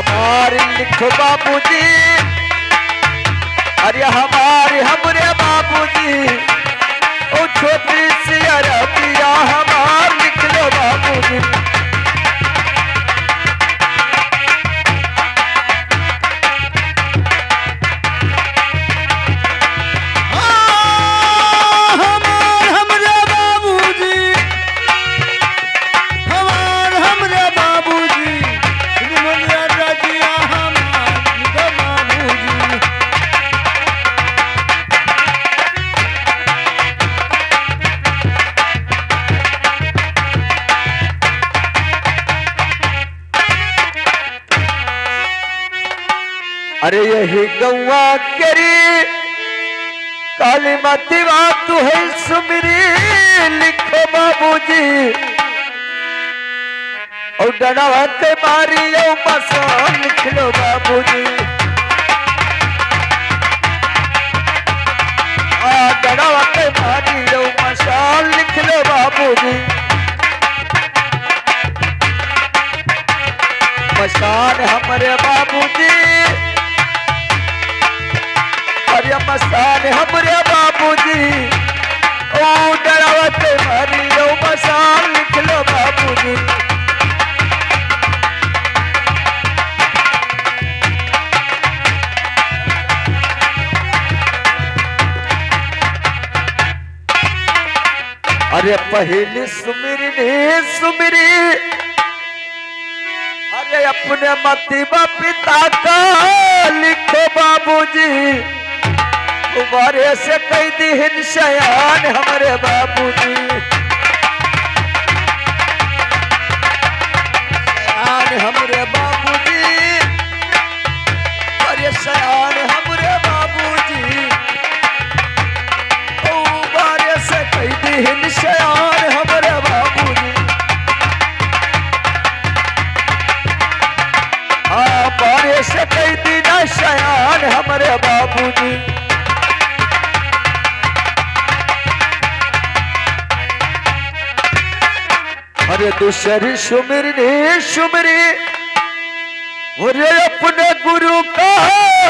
हमारे लिखो बाबूजी, अरे हमारे हमरे बाबूजी, ओ छोटी सी अरबिया हमार लिख लो बाबूजी। अरे यही गौवा केरी काली माती बात है सुमरी लिखो बाबूजी, और डरावा के मारी मसान लिख लो बाबूजी। डरावा के मारी मसान लिख लो बाबूजी। मसान हमारे बाबूजी, अरे मसान हमरे बाबूजी, ओ डरावत मारी मसान लिख लो बाबूजी। अरे पहली सुमिरी ने सुमिरी, अरे अपने मतीबा पिता का लिखो बाबूजी, तुम्हारे से कई दिन शयान हमारे बाबूजी। शयान हमारे बाबूजी, अरे शयान हमारे बाबूजी, तुम्हारे से कई दिन शयान हमारे बाबूजी। हमारे से कई दिन शयान हमारे बाबूजी। अरे दूसरी सुमिर ने सुमरी, अरे अपने गुरु का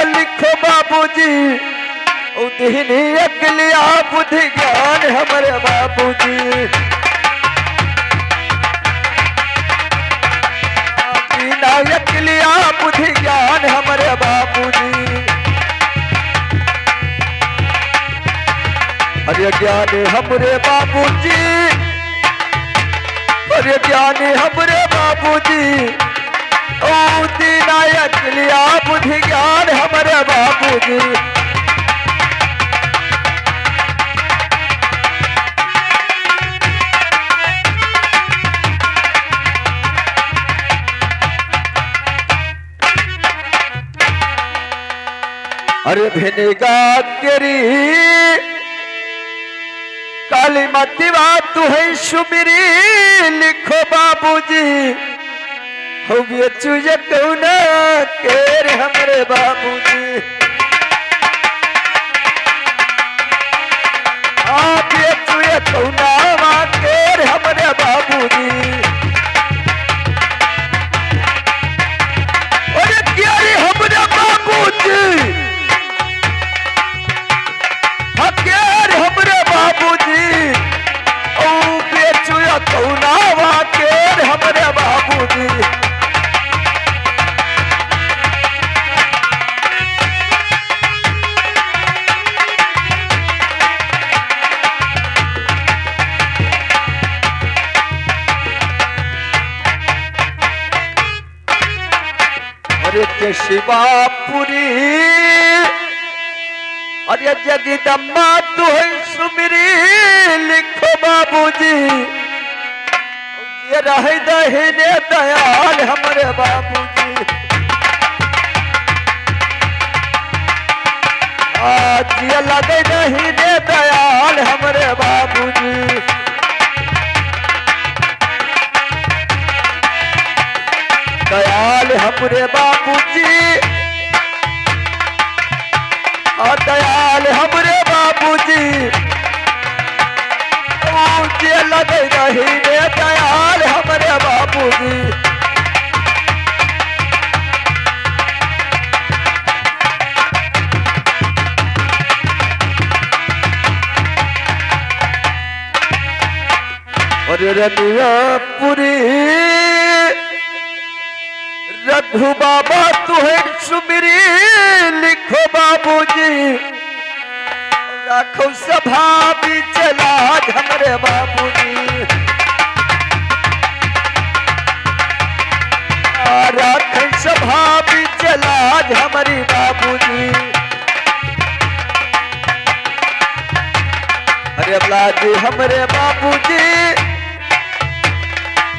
लिखो बाबूजी, उदहिनी अकलिया बुद्धि ज्ञान हमारे बाबूजी। बिना अकलिया बुद्धि ज्ञान हमारे बाबूजी। अरे ज्ञान हमारे बाबूजी, अरे ज्ञानी हमरे बाबूजी, ओ दीनायक लिया बुद्धि ज्ञान हमारे बाबूजी। अरे भिनेगा केरी काली माती बात है सुमिरी लिखो बाबूजी, हो चुजे कौना केर हमरे बाबूजी। आप ये चुजे कौना केर हमरे बाबूजी। अरे क्या रे हमरे बाबूजी, हकेर हमरे बाबूजी, ओ बेचू या कौना वाकेर हमरे बाबूजी। अरे के शिवापुरी, अरे जगदम्बा तू है सुमिरी लिखो बाबूजी, ये रह दहीने दयाल हमारे बाबूजी। आज ये लगे दहीने दयाल हमारे बाबूजी। दयाल हमारे बाबूजी, दयाल हमरे बाबूजी, मुझे लगे नहीं दयाल हमरे बाबूजी। अरे रनियापुरी रघु बाबा तुहे सुमिरी लिखो बाबूजी राखो सभा भी चला हमरे बाबूजी राख सभा भी चला हमारी बाबूजी अरे लाजी हमरे बाबूजी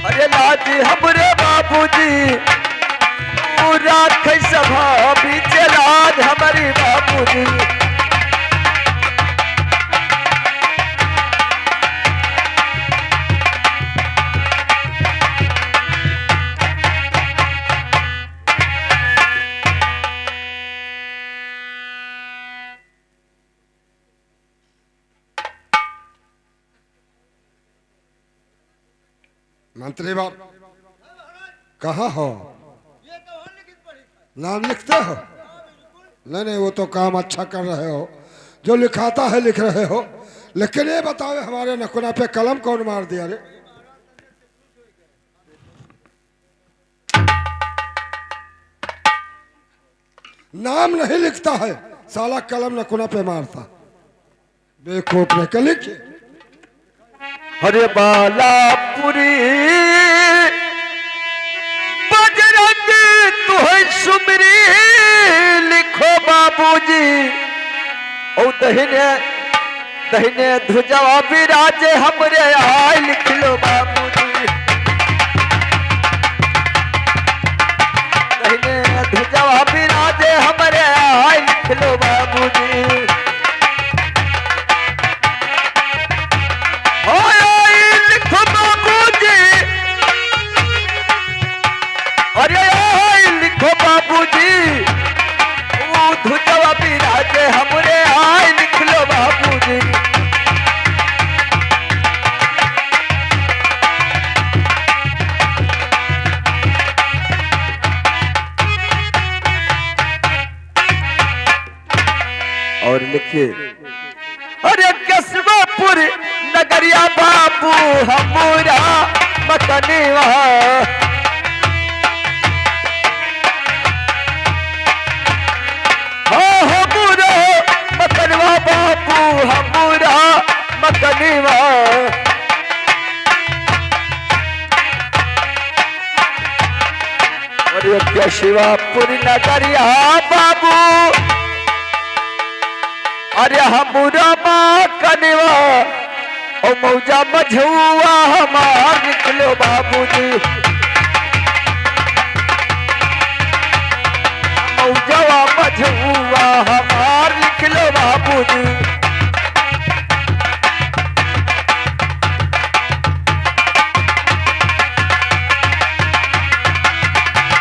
अरे लाजी हमरे बाबूजी राख सभा भी चला हमारी बाबूजी मंत्री बाब कहाँ हो? नाम लिखते हो? नहीं नहीं, वो तो काम अच्छा कर रहे हो, जो लिखाता है लिख रहे हो, लेकिन ये बताओ हमारे नकुना पे कलम कौन मार दिया रे? नाम नहीं लिखता है साला, कलम नकुना पे मारता बेवकूफ ने के लिखिए। अरे बालापुरी बजरंग तुहे सुमरी लिखो बाबूजी ओ दहिने दहिने ध्वजवा विराजे हमरे आय लिख लो बाबूजी दहिने ध्वजवा विराजे हमरे आय लिख लो बाबूजी अरे लिखो बाबूजी ध्वजवा विराजे हमरे आय लिख लो बाबूजी और लिखिए अरे कसबापुर नगरिया बाबू हमारा मकनीवा बापू हमारा मकनीवा और शिवापुर नगरिया बाबू अरे हमारा मकनीवा ओ मौजा मझुआ हमार निकलो बाबूजी मौजवा मझुआ हमार निकलो बाबूजी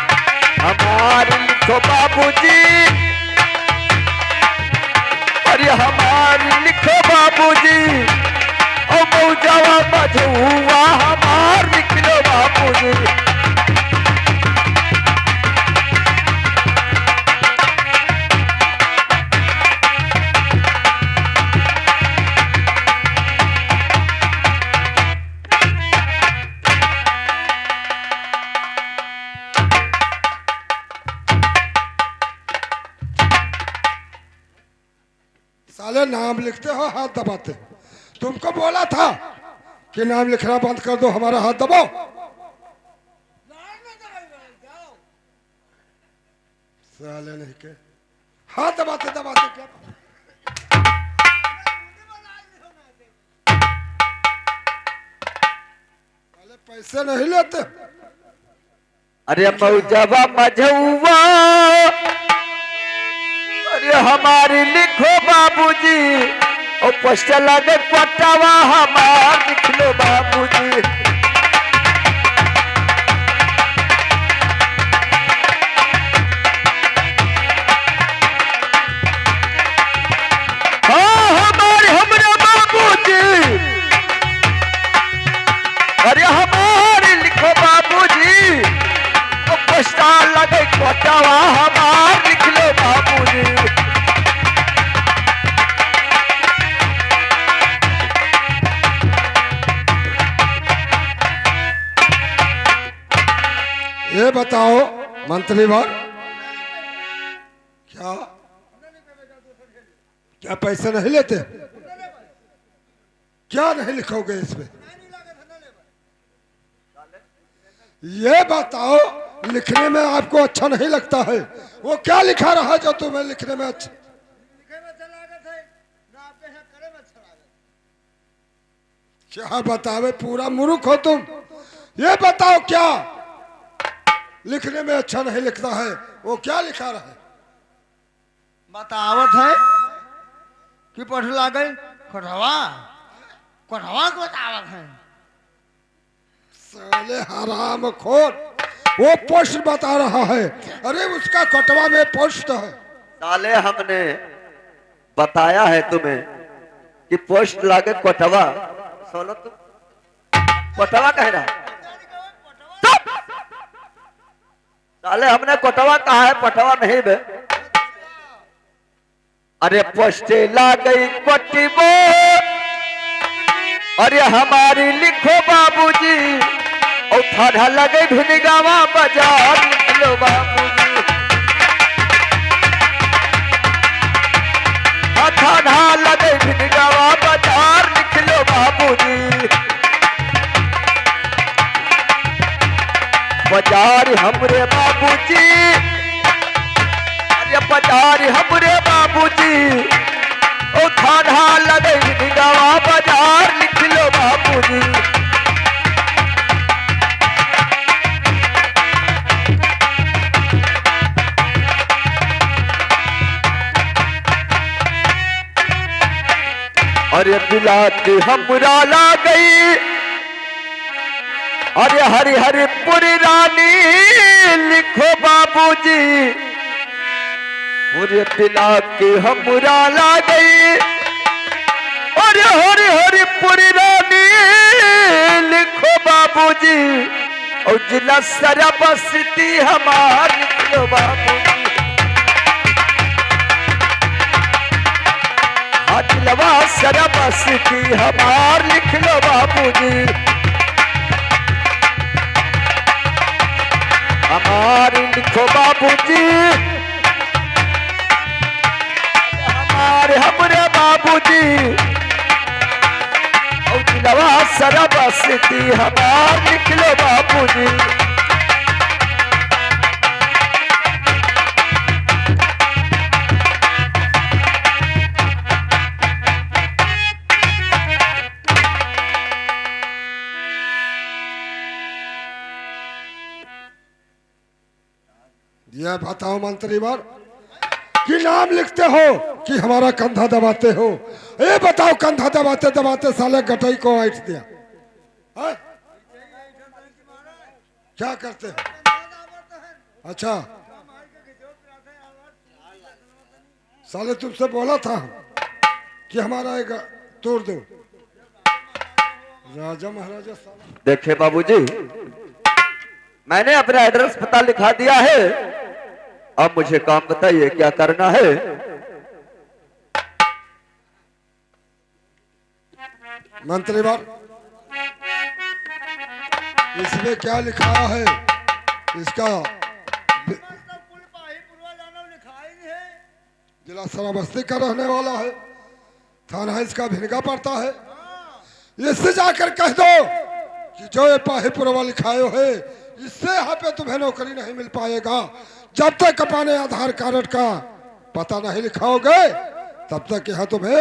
हमार लिखो बाबूजी अरे हमार लिखो बाबूजी ओ मौजवा मझुआ हमार निकलो बाबूजी साले नाम लिखते हो हाथ दबाते, तुमको बोला था कि नाम लिखना बंद कर दो, हमारा हाथ दबाओ। साले नहीं के हाथ दबाते दबाते क्या साले पैसे नहीं लेते? अरे मौजवा मझुआ अरे हमारी लिखो बाबूजी ओ पोस्ट लगे पटावा हमार लिख लो बाबूजी हाँ हमारे हमरे बाबूजी अरे हमारी लिखो बाबूजी ओ पोस्ट लगे पटावा हमार लिख लो बाबूजी ये बताओ मंत्री वर, क्या क्या पैसे नहीं लेते? क्या नहीं लिखोगे इसमें? ये बताओ, लिखने में आपको अच्छा नहीं लगता है? वो क्या लिखा रहा जो तुम्हें लिखने में अच्छा? क्या बतावे, पूरा मूर्ख हो तुम। ये बताओ क्या लिखने में अच्छा नहीं लिखता है? वो क्या लिखा रहा है? बतावत है कि पढ़ लागल कोठवा कोठवा को बतावत है। साले हराम खोर, वो पोस्ट बता रहा है। अरे उसका कटवा में पोस्ट है। साले हमने बताया है तुम्हें कि पोस्ट लागे कोटवा। सोलो तुम कोटवा कह रहा है। साले हमने कोटवा कहा है, पटवा नहीं बे। अरे पोस्टे ला गई कोटिबो, अरे हमारी लिखो बाबूजी। और थाना लगे भिनगावा बाजार, लिख लो बाबूजी। थाना लगे भिनगावा बाजार, लिख लो बाबूजी। बाजार हमरे बाबूजी, अरे बाजार हमरे बाबूजी। ओ थाना लगे भिनगावा बाजार, लिख लो बाबूजी। अरे बिलाती हमरा ला गई, अरे हरि हरि पुरी रानी, लिखो बाबूजी। अरे बिलाती हमरा ला गई, अरे हरि हरि पुरी रानी, लिखो बाबूजी। और जिला सरबस्ती हमार, लिख लो बाबूजी। दिलवा सरबस्ती हमार, लिख लो बाबूजी। हमारी लिखो बाबूजी, हमारे हमरे बाबूजी। और दिलवा सरबस्ती हमार, लिख लो बाबूजी। यह बताओ मंत्री वर, कि नाम लिखते हो कि हमारा कंधा दबाते हो? ये बताओ, कंधा दबाते दबाते साले गटई को ऐठ दिया है? क्या करते हो? अच्छा, साले तुमसे बोला था कि हमारा एक तोड़ दो। राजा महाराजा साला। देखे बाबूजी, मैंने अपना एड्रेस पता लिखा दिया है। अब मुझे काम बताइए, क्या करना है? मंत्री बार, इसमें क्या लिखा है? इसका जिला श्रावस्ती का रहने वाला है, थाना इसका भिनगा पड़ता है। इससे जाकर कह दो कि जो ये पाहीपुरवा लिखायो है, इससे यहाँ पे तुम्हें नौकरी नहीं मिल पाएगा। जब तक अपने आधार कार्ड का पता नहीं लिखाओगे, तब तक यहाँ तुम्हें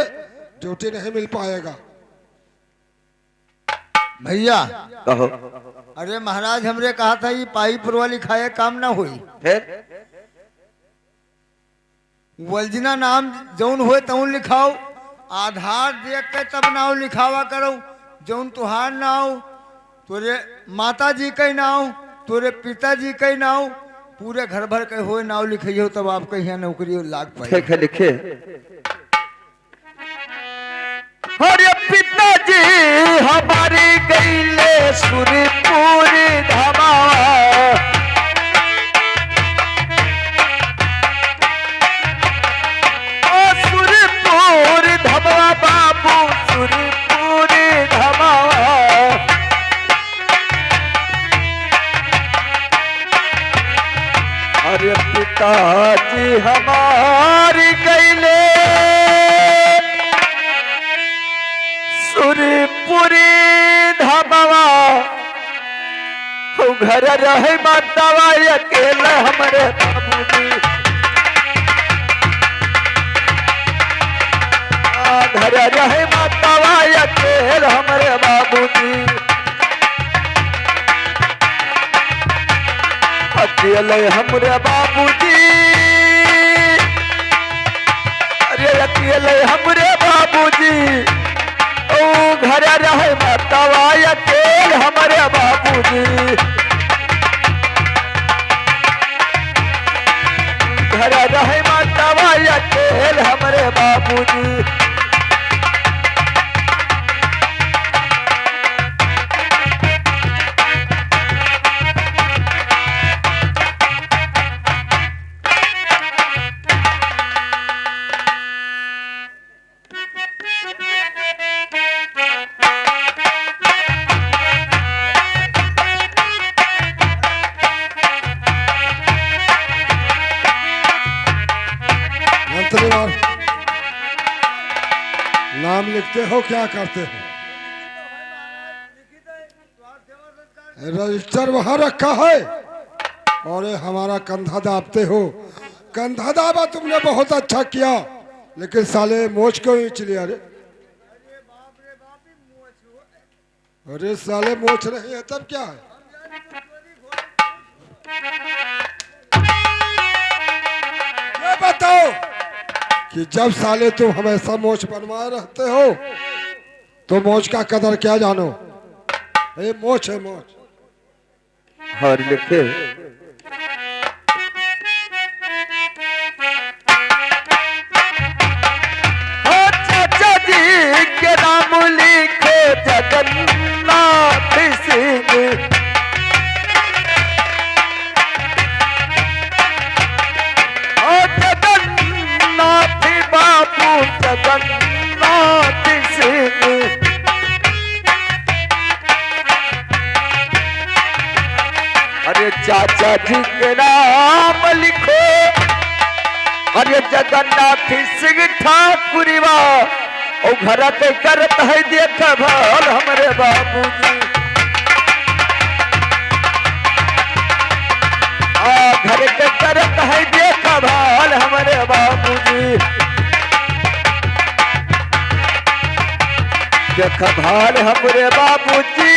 ड्यूटी नहीं मिल पाएगा। भैया कहो। अरे महाराज हमरे कहा था ये पाहीपुरवा लिखाए काम ना हुई। फिर वलजना नाम जौन होए तौन लिखाओ, आधार देख के तब नाव लिखावा करो। जौन तुहार नाव, तोरे माता जी के नाव, तोरे पिताजी के नाव, पूरे घर भर के होए नाव लिखियो, तब आपके यहाँ नौकरी लाग पाए। ठीक है, लिखे। अरे पिताजी हमारी गईले सुरपुर धामा, सुरपुर धमा बाबू, सुरपुर धमा। अरे पिताजी हमारी गईले सुरपुरी धामवा घर रहे मातावा अकेला हमारे बाबूजी घर रहे मातावा अकेला हमारे बाबूजी अकेले हमरे बाबूजी अरे अकेले हमरे बाबूजी ओ घर रहे मातावा अकेले हमारे बाबूजी घर रहे मातावा अकेले हमारे बाबूजी मंत्रीवाल नाम लिखते हो क्या करते हो? रजिस्टर वहां रखा है और ये हमारा कंधा दाबते हो। कंधा दाबा तुमने बहुत अच्छा किया, लेकिन साले मोच क्यों नहीं चली? अरे साले मोच नहीं है तब क्या है? ये बताओ कि जब साले तुम हमेशा मोच बनवाए रहते हो तो मोच का कदर क्या जानो? ये मोच है मोच। और लिखे चाचा जी के नाम लिखे जगन्नाथ सिंह जगन्नाथ बाबू जगन्नाथ सिंह अरे चाचा जी के नाम लिखो अरे जगन्नाथ सिंह ठाकुरवा और घर के करत है देख भाल हमारे बाबूजी घर के करत है देख भाल हमारे बाबूजी देख भाल हमारे बाबूजी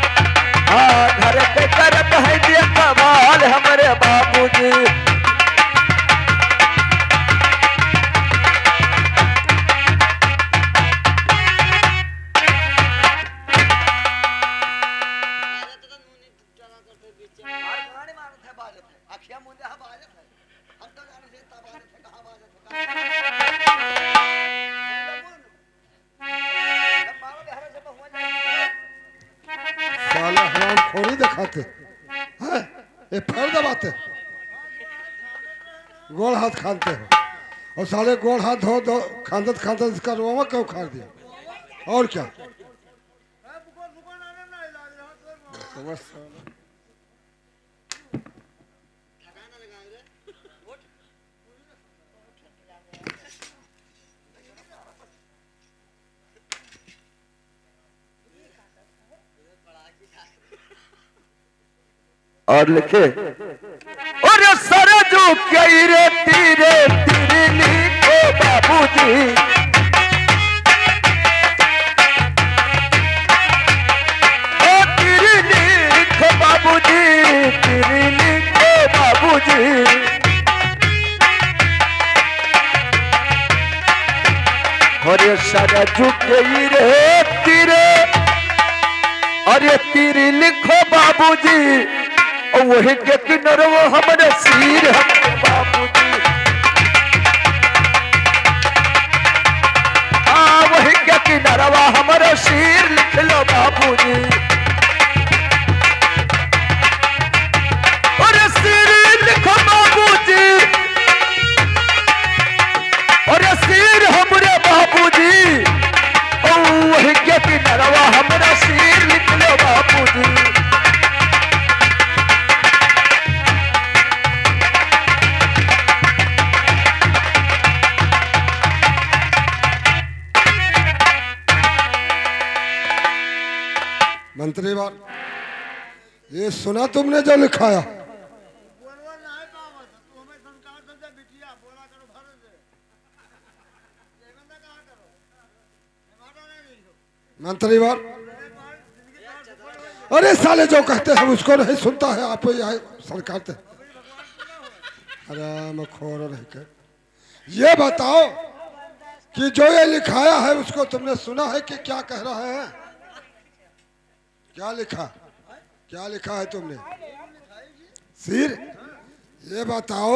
घर के करत है देख भाल हमारे बाबूजी साला हराम खोरी दिखाते हैं, ये फर दबाते गोड़ हाथ खानते हो और साले गोड़ हाथ धो दो खांदत खांदत इसका रोमा क्यों खार दिया? और क्या? और लिखे और सरजू कई रे तीरे तीरे लिखो बाबूजी ओ तीरे लिखो बाबूजी तीरे लिखो बाबूजी और सरजू कई रे तीरे अरे तीरे लिखो बाबूजी और वही के किन्नर वो हमारे सिर हमारे बाबूजी वही के किन्नर वो हमारे सिर लिख लो बाबूजी और सिर लिखो बाबूजी और सिर हमारे नरवा हमरा सिर लिख लो बाबूजी। मंत्री बार ये सुना तुमने जो लिखाया? मंत्री बार अरे साले जो कहते हैं उसको नहीं सुनता है, आप ही आए सरकार थे। अरे मैं खोर नहीं कर। ये बताओ कि जो ये लिखाया है उसको तुमने सुना है कि क्या कह रहा है? क्या लिखा, क्या लिखा है तुमने? सिर। ये बताओ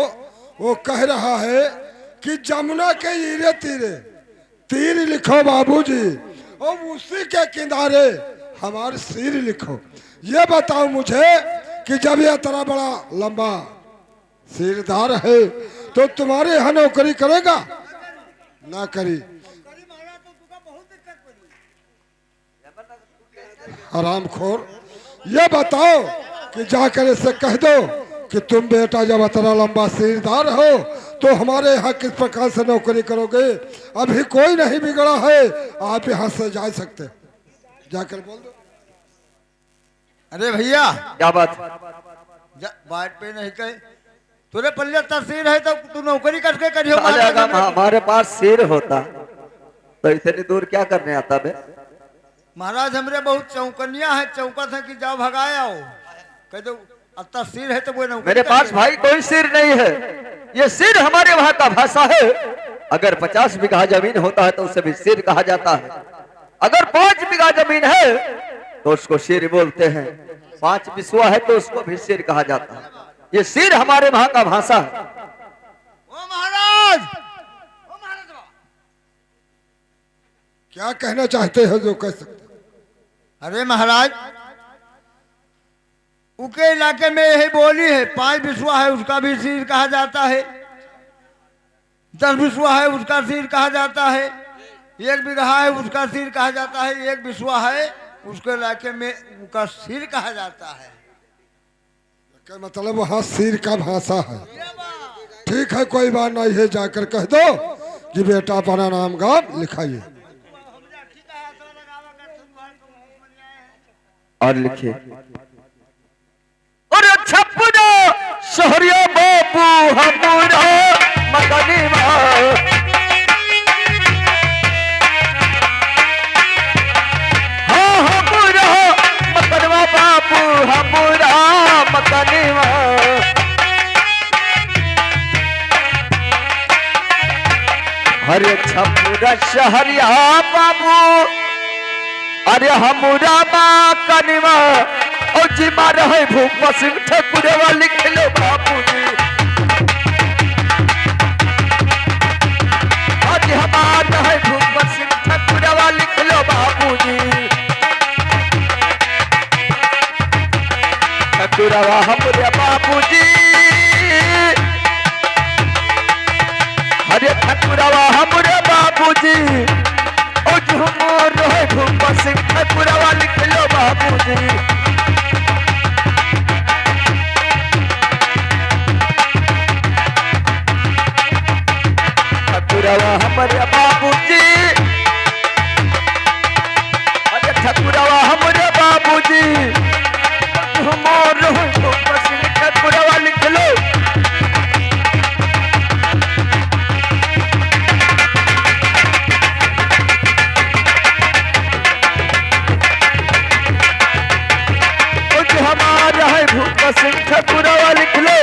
वो कह रहा है कि जमुना के ईरे तीरे तीर लिखो बाबूजी और उसी के किनारे हमारे सिर लिखो। ये बताओ मुझे कि जब यह इतना बड़ा लंबा सिरदार है तो तुम्हारे यहाँ नौकरी करेगा ना करी? हरामखोर। ये बताओ कि जाकर इससे कह दो कि तुम बेटा जब इतना लंबा सिरदार हो तो हमारे यहाँ किस प्रकार से नौकरी करोगे? अभी कोई नहीं बिगड़ा है, आप यहाँ से जा सकते। जाकर बोल दो। अरे भैया क्या बात? बात पे नहीं कहे तुरे पल्ले तहसील है तो तू नौकरी करके करियो। हमारे पास सिर होता तो इतनी दूर क्या करने आता बे? महाराज हमरे बहुत चौकनिया है, चौकत है कि जाओ भगाए आओ कह दो। अब तहसील है तो वो नौकरी मेरे पास भाई कोई सिर नहीं है। ये सिर हमारे वहां का भाषा है। अगर 50 बीघा जमीन होता है तो उसे भी सिर कहा जाता है। अगर 5 बीघा जमीन है तो उसको सिर बोलते हैं। 5 बिस्वा है तो उसको भी सिर कहा जाता है। ये सिर हमारे वहां का भाषा है। ओ महाराज, ओ महाराज क्या कहना चाहते हो जो कह सकते? अरे महाराज उनके इलाके में यही बोली है, 5 बिस्वा है उसका भी सिर कहा जाता है, 10 बिस्वा है उसका सिर कहा जाता है, 1 बीघा है उसका सिर कहा जाता है, 1 बिस्वा है उसके इलाके में उसका सिर कहा जाता है। क्या मतलब वहाँ सिर का भाषा है? ठीक है कोई बात नहीं है, जाकर कह दो कि बेटा अपना नाम गाँव लिखाइए। और लिखिए। और छपुरा शहरिया बाबू हमुरा मकनीमा। हाँ हमुरा मकनवा बाबू हमुरा मकनीमा। हरे छपुरा शहरिया बाबू अरे हमुरा माँ कनिमा और जी मार है भूप सिंह ठकुरवा लिख लो बाबूजी। आज हमारा है भूप सिंह ठकुरवा लिख लो बाबूजी। ठकुरवा हमारे बाबूजी। अरे ठकुरवा हमारे बाबूजी और झूमर है भूप सिंह ठकुरवा लिख लो बाबूजी। ठकुरवा हमारे बाबूजी। अरे ठकुरवा हमारे बाबूजी झूमर है भूप सिंह ठकुरवा लिख लो। हमारा है भूप सिंह ठकुरवा लिख लो।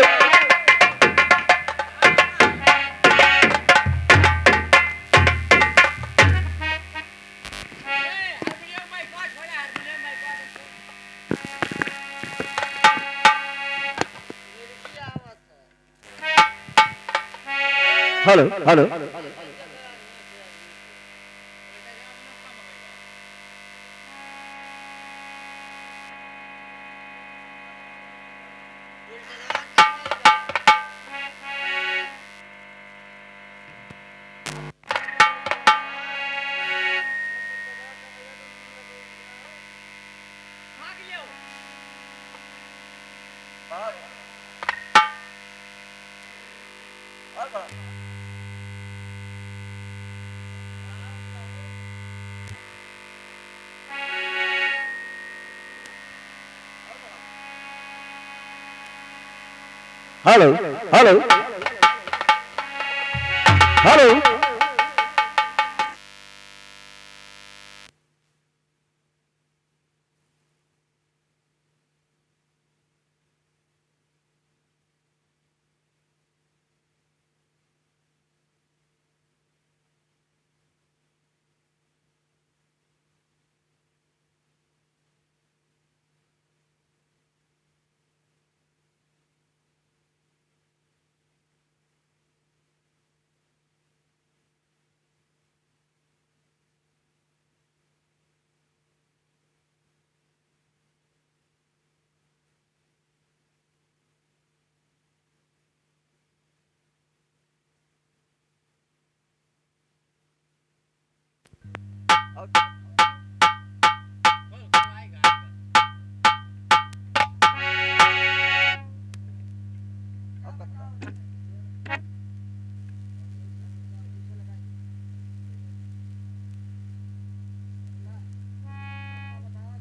Hello hello hello hello hello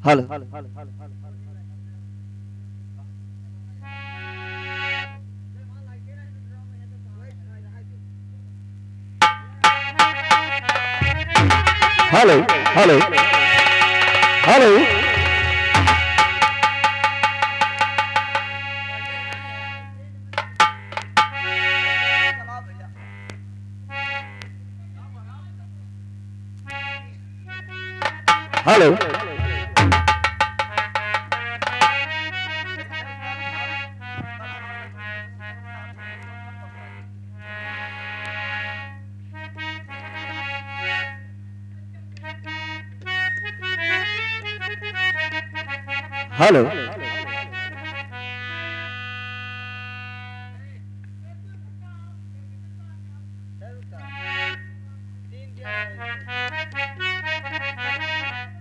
hello hello hello hello hello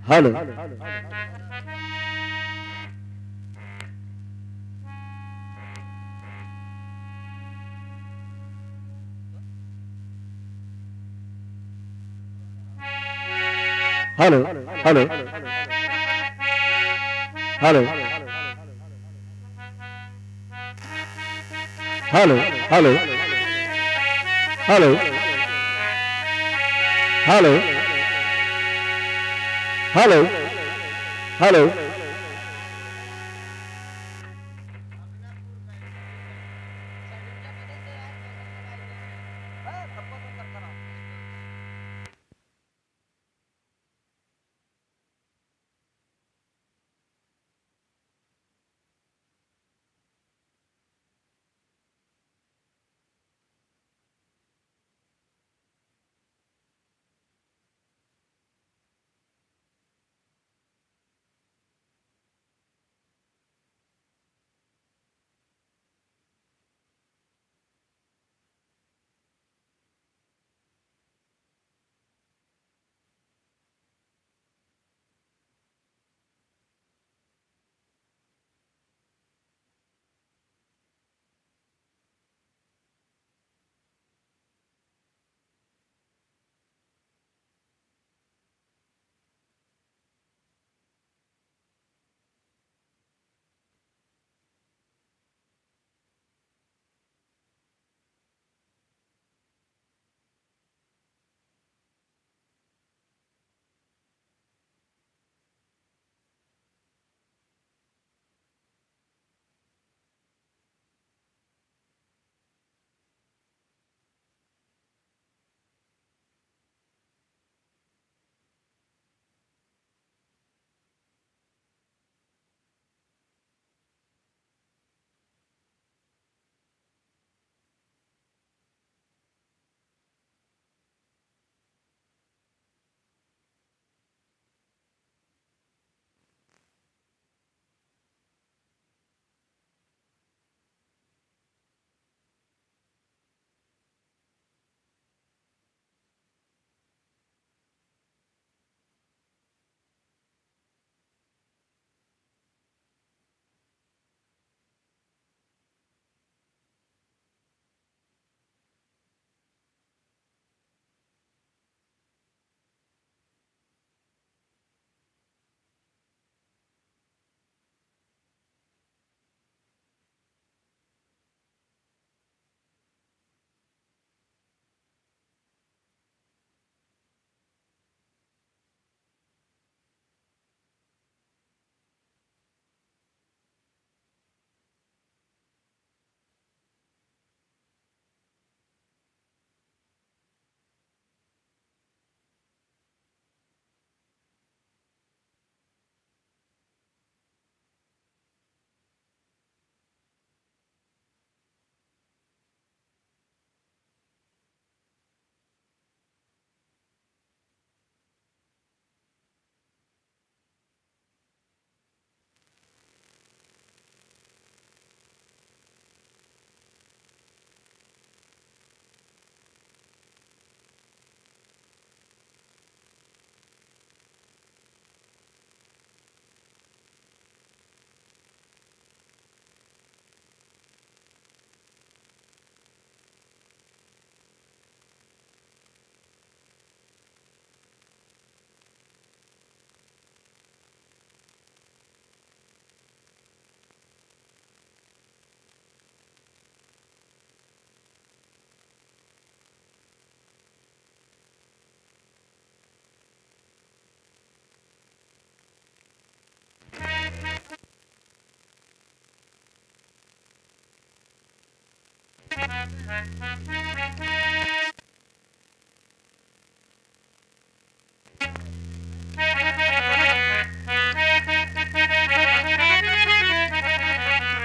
hello hello hello hello hello hello hello hello hello hello hello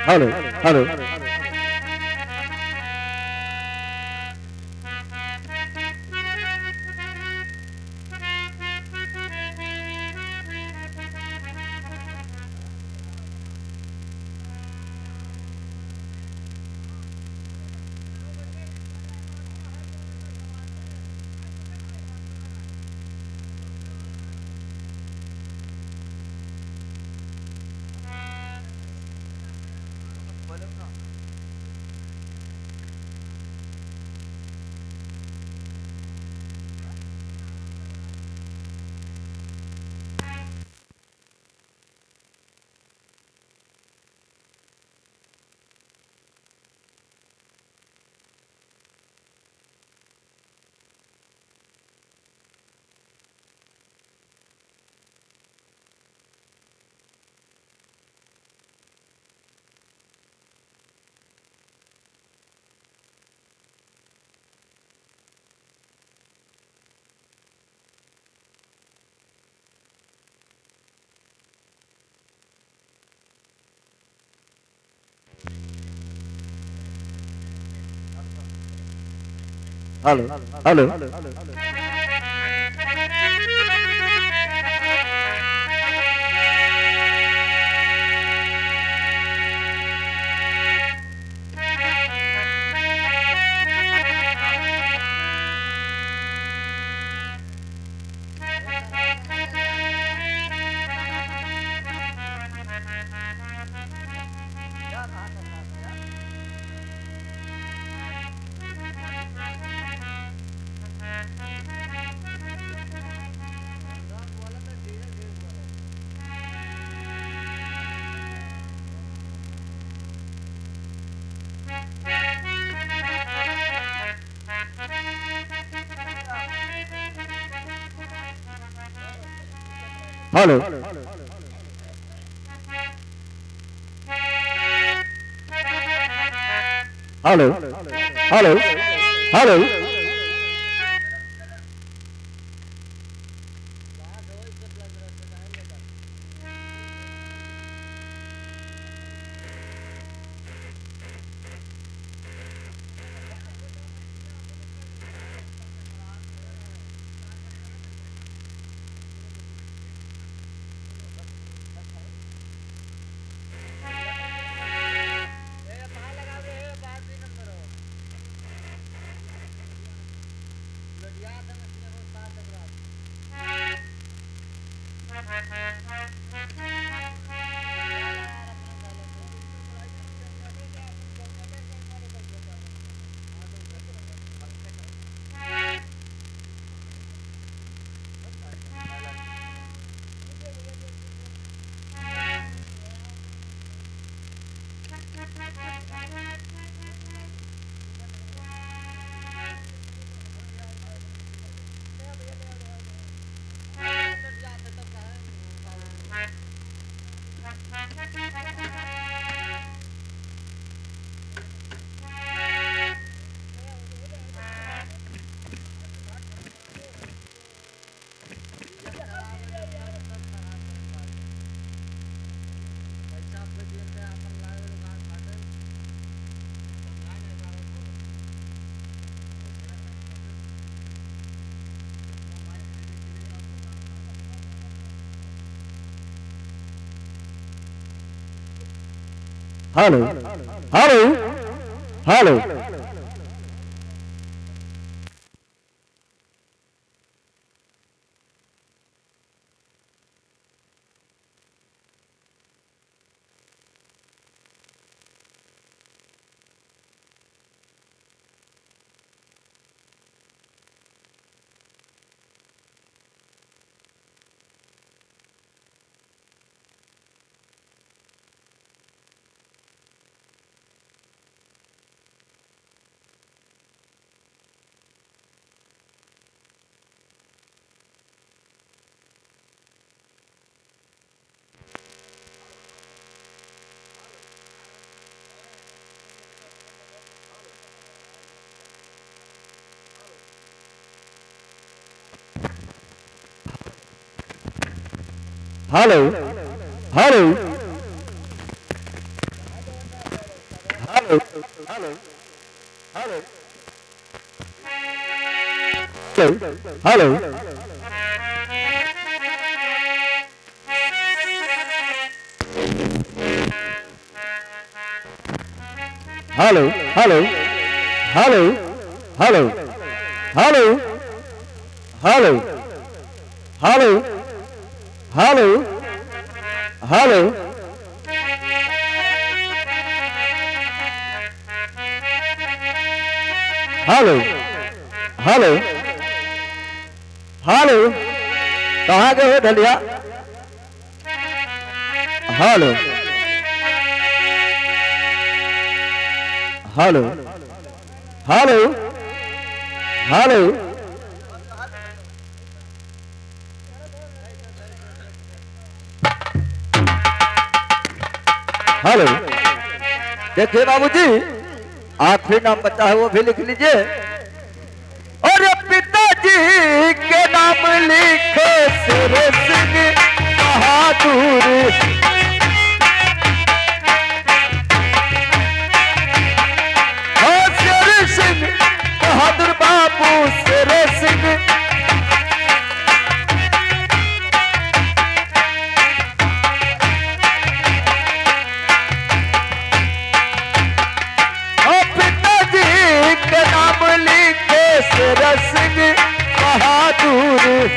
hello hello hello hello hello hello hello hello hello hello hello hello hello hello hello hello hello hello hello hello hello hello hello hello hello hello hello hello hello कहाँ गए हो ढलिया? Hello hello hello hello hello देखिए बाबूजी, आखिरी नाम बचा है वो भी लिख लीजिए। और पिताजी के नाम लिखे शेर सिंह बहादुर। शेर सिंह बहादुर बाबू शेर सिंह। के नाम लिखे शेर सिंह बहादुर।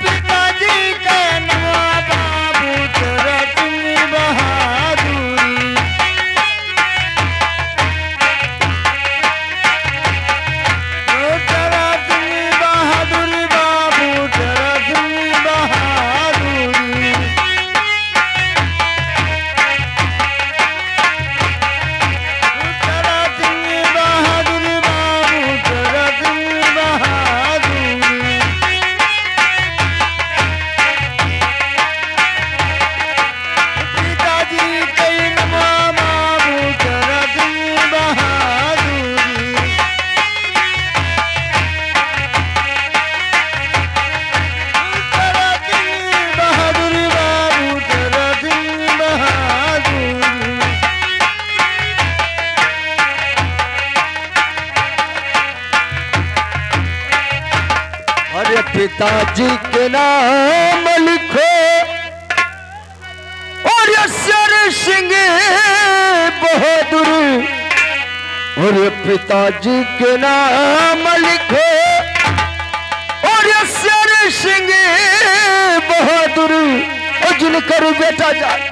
पिताजी के नाम बाबू शेर सिंह बहादुर। पिताजी के नाम लिखो और शेर सिंह बहादुर। और पिताजी के नाम लिखो और शेर सिंह बहादुर। और जिनकर बेटा जाए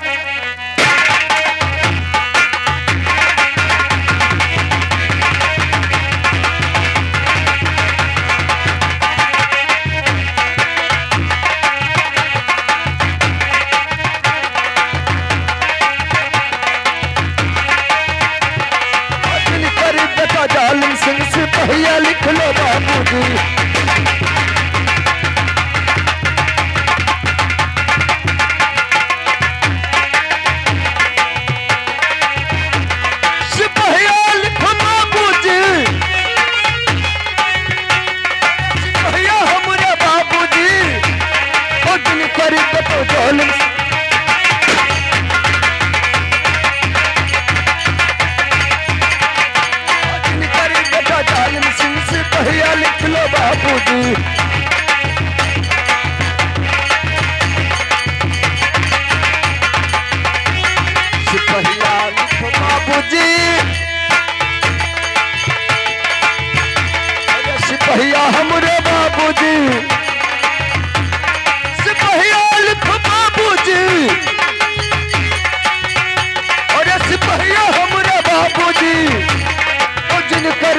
जालिम सिंह सिपहिया लिख लो बाबूजी। सिपहिया लिखो बाबूजी। सिपहिया हमारे बाबूजी। और दिन करी तो जालिम जालिम सिंह सिपहिया लिख लो बाबूजी। सिपहिया लिखो बाबूजी। अरे सिपहिया हमरे बाबूजी। सिपहिया लिखो बाबूजी। अरे सिपहिया हमरे बाबूजी। और जिनकर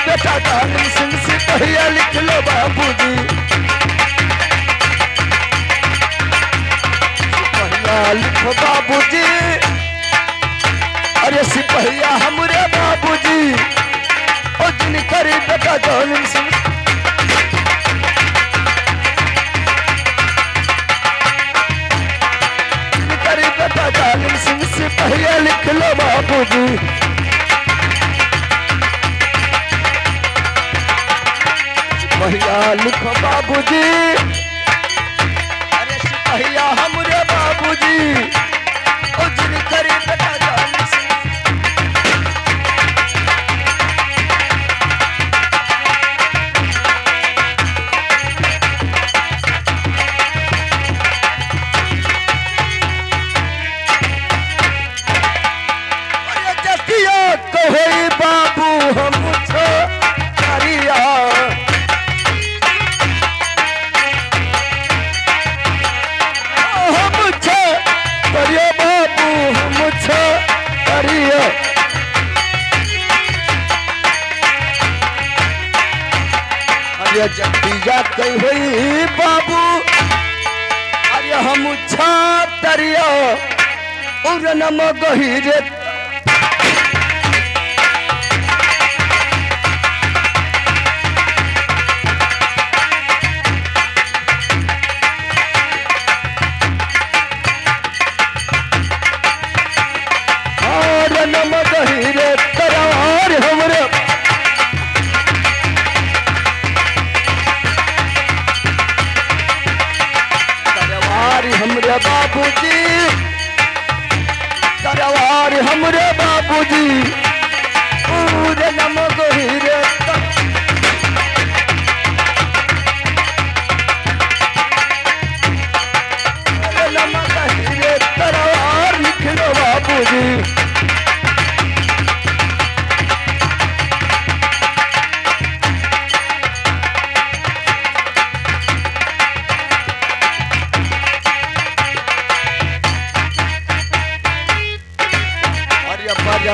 बेटा जालिम सिंह सिपहिया लिख लो बाबूजी। सिपहिया लिखो बाबूजी। अरे सिपहिया हमरे बाबूजी। और जिनकर बेटा जालिम सिंह सिपहिया लिखो बाबूजी, अरे सिपहिया हमरे बाबूजी, ओ जिन करी बेटा जान से। अरे जतिया कहोई बाबू हम छो करिया, हम छो करिया बाबू हम छो करिया। अरे जतिया कहोई बाबू, अरे हम छो करिया और नम गहिरे। करार हमरे करवार हमरे बाबूजी, करवार हमरे बाबूजी, पूरे नम गहिरे। नम गहिरे करवार लिखलो बाबूजी।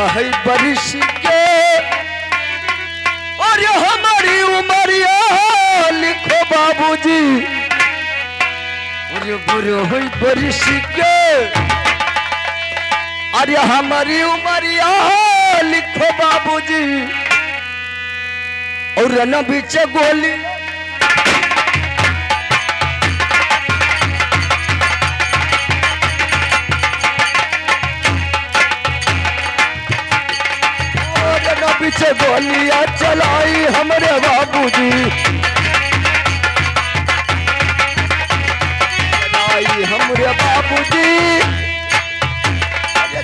है बरिश के और ये हमारी उमरिया लिखो बाबूजी, और ये बुरे है बरिश के और ये हमारी उमरिया लिखो बाबूजी, और न बीच गोली पीछे गोलियां चलाई हमरे बाबूजी, चलाई हमरे बाबूजी,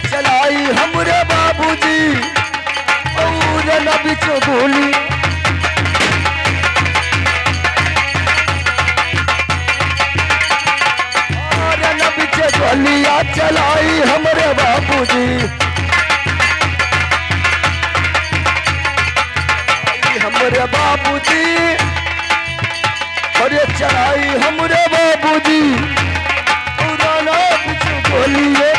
चलाई हमरे बाबूजी, और न पीछे गोली। और न पीछे गोलियां चलाई हमरे बाबूजी, हमरे बाबूजी, और ये चढ़ाई हमरे बाबूजी, पुराना कुछ बोलिए।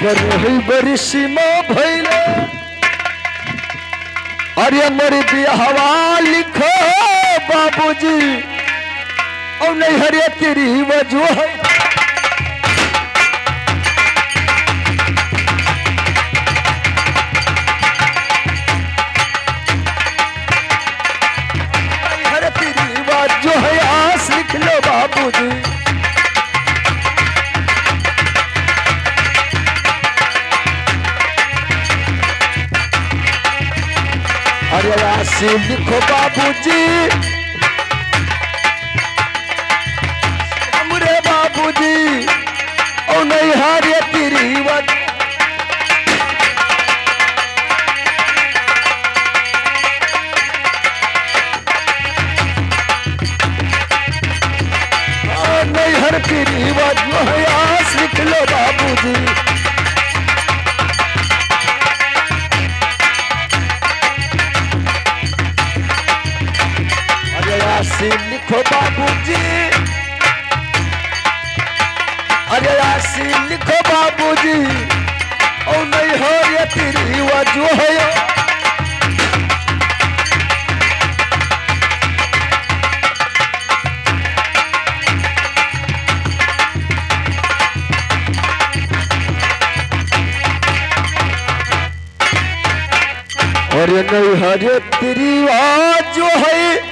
बरही बरिशी माँ भैले, अरे मरी बिहवा लिखो बाबूजी, और नहीं हरे तेरी वजह है। नहीं हरे तेरी वजह है, आस लिख लो बाबूजी। अरे राशि लिखो बाबूजी, हमरे बाबूजी, और नहीं हारे तेरी वजह। नहीं हर तेरी वजह है, आस लिख लो बाबूजी। लिखो बाबूजी, अरे राशि लिखो बाबूजी, और नहीं हो ये तेरी वजह है। और ये नहीं हरे तेरी वजह है,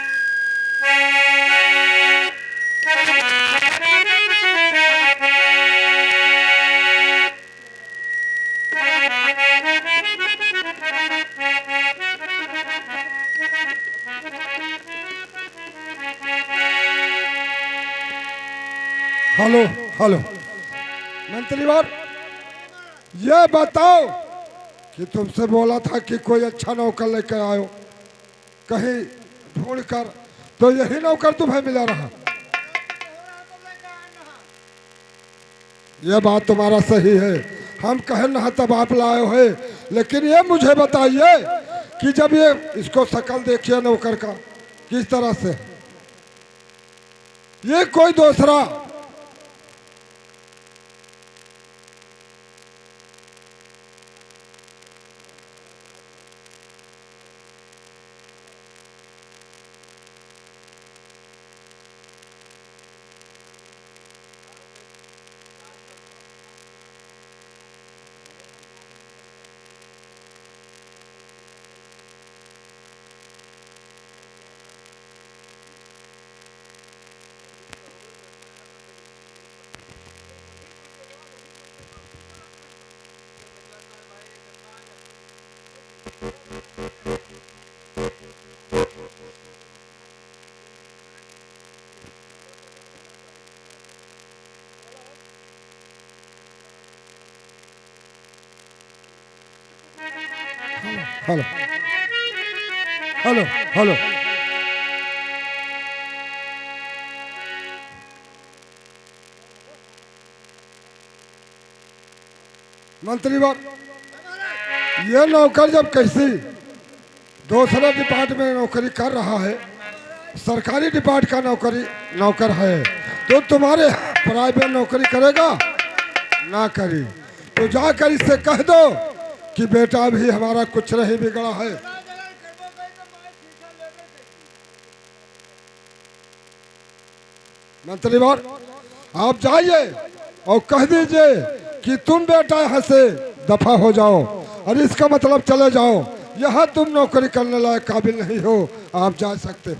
हेलो हेलो मंत्री बार, ये बताओ कि तुमसे बोला था कि कोई अच्छा नौकर लेकर आयो, कहीं ढूंढ कर, तो यही नौकर तुम्हें मिला रहा। यह बात तुम्हारा सही है, हम कहें ना तब आप लाए हो, लेकिन ये मुझे बताइए कि जब ये इसको शकल देखिए नौकर का किस तरह से, ये कोई दूसरा हेलो हेलो हेलो मंत्री बाब, ये नौकर जब कैसी दूसरे डिपार्टमेंट में नौकरी कर रहा है, सरकारी डिपार्ट का नौकर है, तो तुम्हारे प्राइवेट नौकरी करेगा ना करी, तो जाकर इससे कह दो कि बेटा भी हमारा कुछ नहीं बिगड़ा है। मंत्री बार, आप जाइए और कह दीजिए कि तुम बेटा यहाँ से दफा हो जाओ, और इसका मतलब चले जाओ, यहाँ तुम नौकरी करने लायक काबिल नहीं हो, आप जा सकते।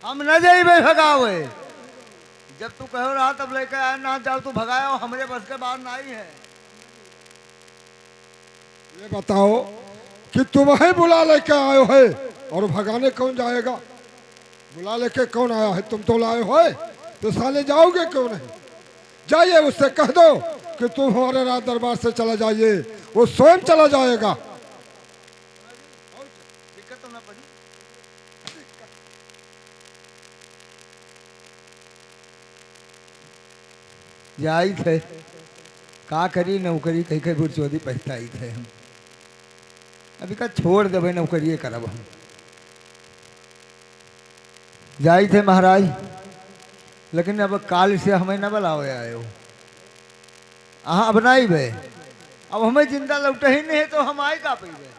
हम न जाई भाई भगावे, जब तू कहो रहा तब लेकर आया ना, जाओ तू भगाया, हमरे बस के बाहर ना ही है। ये बताओ कि तुम्हें बुला लेके आयो है और भगाने कौन जाएगा? बुला लेके कौन आया है? तुम तो लाए हो, तो साले जाओगे क्यों नहीं? जाइए उससे कह दो कि तुम हमारे राज दरबार से चला जाइए, वो स्वयं चला जाएगा। दिक्कत तो ना पड़ी। जाई थे का करी, नौकरी कहीं कहीं बुरचोदी पहता ही थे हम, अभी का छोड़ देवे नौकरी करब हम। जाई थे महाराज, लेकिन अब काल से हमें न बुलावे आयो, हाँ अब नहीं भे, अब हमें जिंदा लौटे ही नहीं है तो हम आए का पीबे,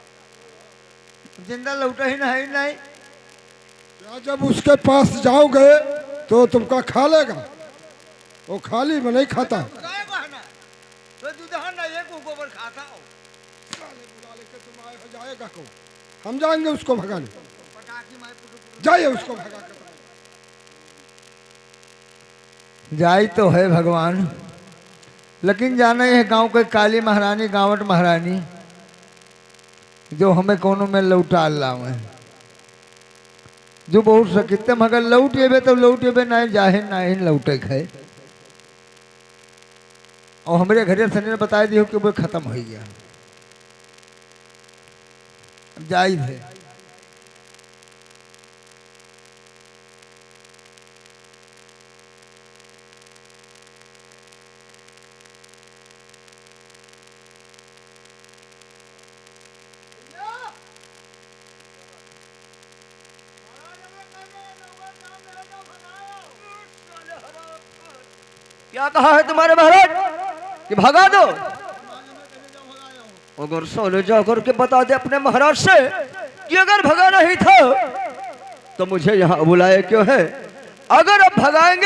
जिंदा लौटे ही नहीं। क्या जब उसके पास जाओगे तो तुमका खा लेगा? वो खाली में नहीं खाता। तो गोबर खाता हो। बुला लेके तुम आए हो, जाएगा कौन? हम जाएंगे उसको भगाने, जाइए उसको भगा कर। जाई तो है भगवान, लेकिन जाना है गांव के काली महारानी, गांवट महारानी, जो हमें कोनो में लौटा लावे, जो बहुत सकिते मगर लौट एबे तो लौट एबे नहीं जाहे नहीं लौटे है, और हमारे घरे सनी ने बता दी हो कि वो खत्म हो गया। जाई है क्या कहा है तुम्हारे महाराज कि भगा दो? अगर सोने जाकर के बता दे अपने महाराज से कि अगर भगा नहीं था तो मुझे यहाँ बुलाए क्यों है? अगर अब भगाएंगे